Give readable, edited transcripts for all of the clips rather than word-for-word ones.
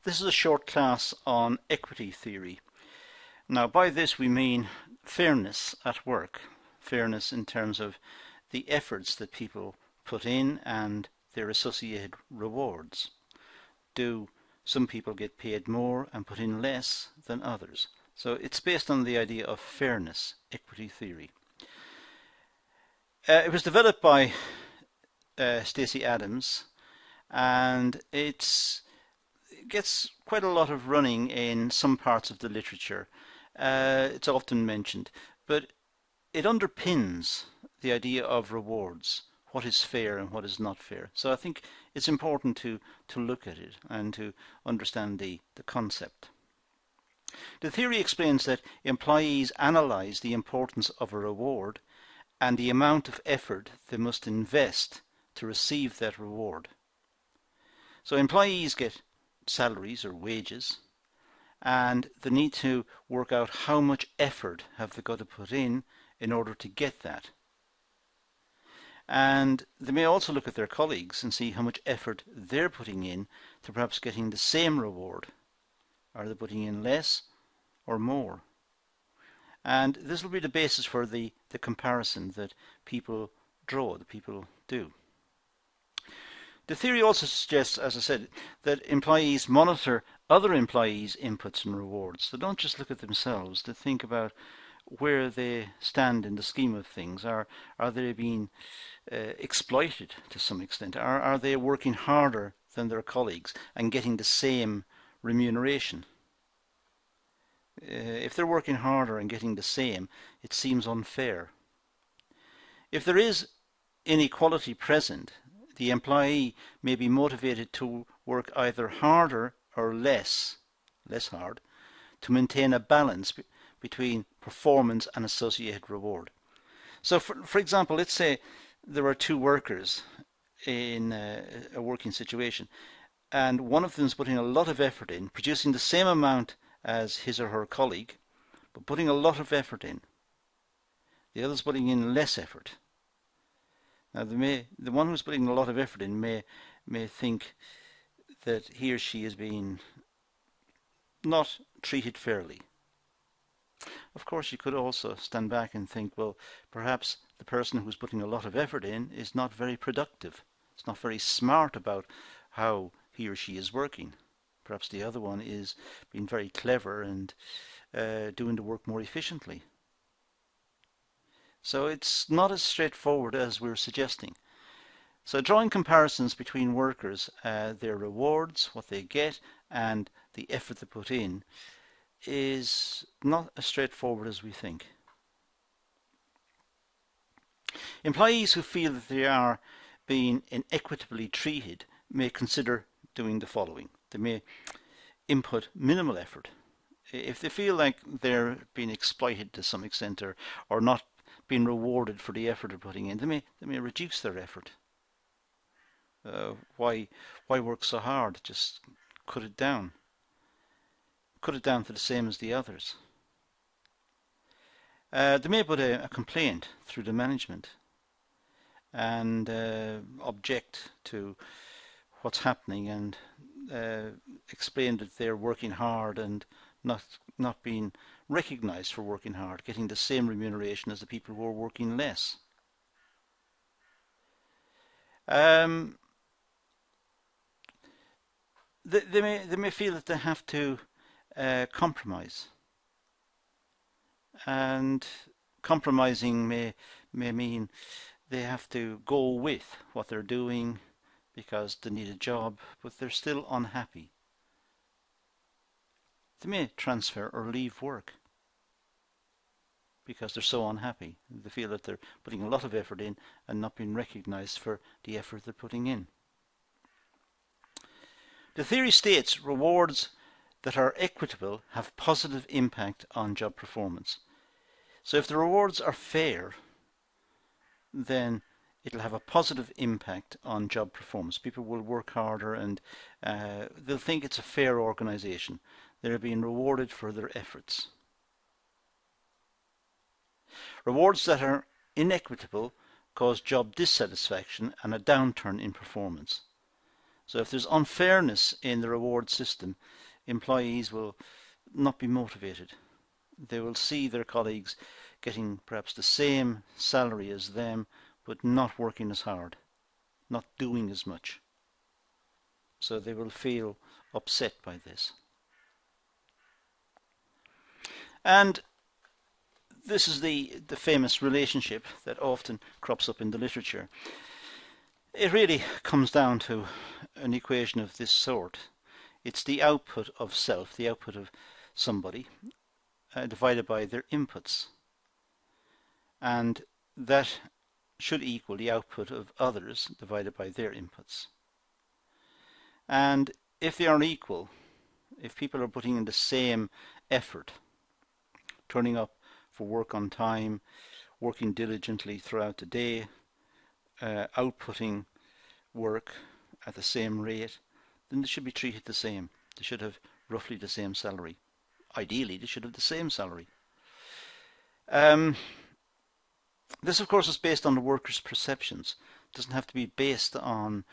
This is a short class on equity theory. Now, by this we mean fairness at work, fairness in terms of the efforts that people put in and their associated rewards. Do some people get paid more and put in less than others? So it's based on the idea of fairness, equity theory. It was developed by Stacy Adams, and it gets quite a lot of running in some parts of the literature. It's often mentioned, but it underpins the idea of rewards, what is fair and what is not fair. So I think it's important to look at it and to understand the concept. The theory explains that employees analyze the importance of a reward and the amount of effort they must invest to receive that reward. So employees get salaries or wages, and they need to work out how much effort have they got to put in order to get that. And they may also look at their colleagues and see how much effort they're putting in to perhaps getting the same reward. Are they putting in less or more? And this will be the basis for the comparison that people draw, that people do. The theory also suggests, as I said, that employees monitor other employees' inputs and rewards. They don't just look at themselves, they think about where they stand in the scheme of things. Are they being exploited to some extent? Are they working harder than their colleagues and getting the same remuneration? If they're working harder and getting the same, it seems unfair. If there is inequality present, the employee may be motivated to work either harder or less hard, to maintain a balance between performance and associated reward. So for example, let's say there are two workers in a working situation, and one of them is putting a lot of effort in, producing the same amount as his or her colleague, but putting a lot of effort in. The other is putting in less effort. Now the one who's putting a lot of effort in may think that he or she is being not treated fairly. Of course, you could also stand back and think, well, perhaps the person who's putting a lot of effort in is not very productive. It's not very smart about how he or she is working. Perhaps the other one is being very clever and doing the work more efficiently. So it's not as straightforward as we're suggesting. So drawing comparisons between workers, their rewards, what they get, and the effort they put in is not as straightforward as we think. Employees who feel that they are being inequitably treated may consider doing the following. They may input minimal effort. If they feel like they're being exploited to some extent or not being rewarded for the effort they're putting in, they may reduce their effort. Why work so hard? Just cut it down. Cut it down to the same as the others. They may put a complaint through the management and object to what's happening and explain that they're working hard and not being recognized for working hard, getting the same remuneration as the people who are working less. They may feel that they have to compromise, and compromising may mean they have to go with what they're doing because they need a job, but they're still unhappy. They may transfer or leave work because they're so unhappy. They feel that they're putting a lot of effort in and not being recognized for the effort they're putting in. The theory states rewards that are equitable have positive impact on job performance. So if the rewards are fair, then it'll have a positive impact on job performance. People will work harder and they'll think it's a fair organization. They're being rewarded for their efforts. Rewards that are inequitable cause job dissatisfaction and a downturn in performance. So if there's unfairness in the reward system, employees will not be motivated. They will see their colleagues getting perhaps the same salary as them, but not working as hard, not doing as much. So they will feel upset by this. And this is the famous relationship that often crops up in the literature. It really comes down to an equation of this sort. It's the output of self, the output of somebody, divided by their inputs. And that should equal the output of others divided by their inputs. And if they are equal, if people are putting in the same effort, turning up for work on time, working diligently throughout the day, outputting work at the same rate, then they should be treated the same. They should have roughly the same salary. Ideally, they should have the same salary. This, of course, is based on the workers' perceptions. It doesn't have to be based on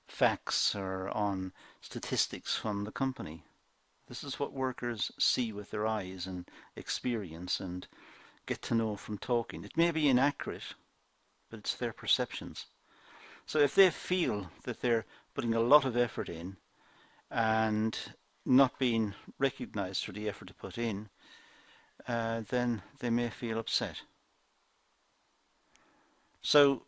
facts or on statistics from the company. This is what workers see with their eyes and experience and get to know from talking. It may be inaccurate, but it's their perceptions. So if they feel that they're putting a lot of effort in and not being recognized for the effort to put in, then they may feel upset. So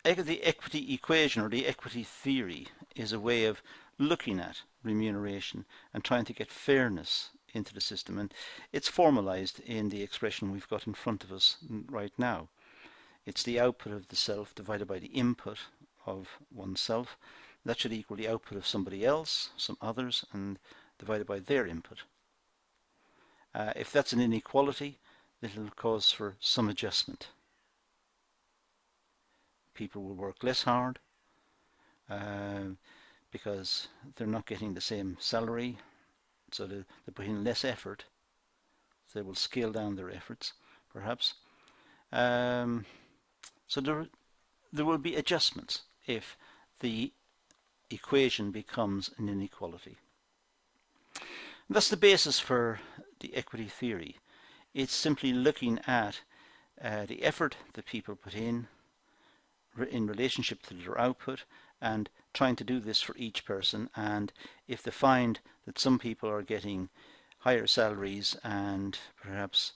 the equity equation, or the equity theory, is a way of looking at remuneration and trying to get fairness into the system, and it's formalized in the expression we've got in front of us right now. It's the output of the self divided by the input of oneself. That should equal the output of somebody else, some others, and divided by their input. If that's an inequality, it'll cause for some adjustment. People will work less hard because they're not getting the same salary, so they put in less effort. So they will scale down their efforts, perhaps. So there will be adjustments if the equation becomes an inequality. And that's the basis for the equity theory. It's simply looking at the effort that people put in relationship to their output, and trying to do this for each person. And if they find that some people are getting higher salaries and perhaps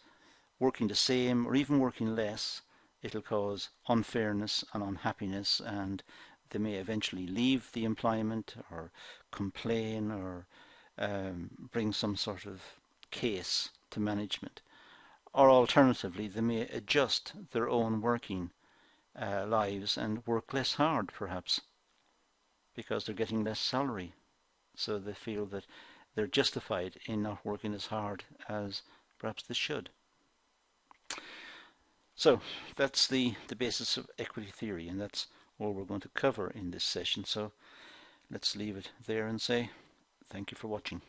working the same or even working less, it'll cause unfairness and unhappiness, and they may eventually leave the employment or complain or bring some sort of case to management. Or alternatively, they may adjust their own working lives and work less hard, perhaps, because they're getting less salary. So they feel that they're justified in not working as hard as perhaps they should. So that's the basis of equity theory, and that's all we're going to cover in this session. So let's leave it there and say thank you for watching.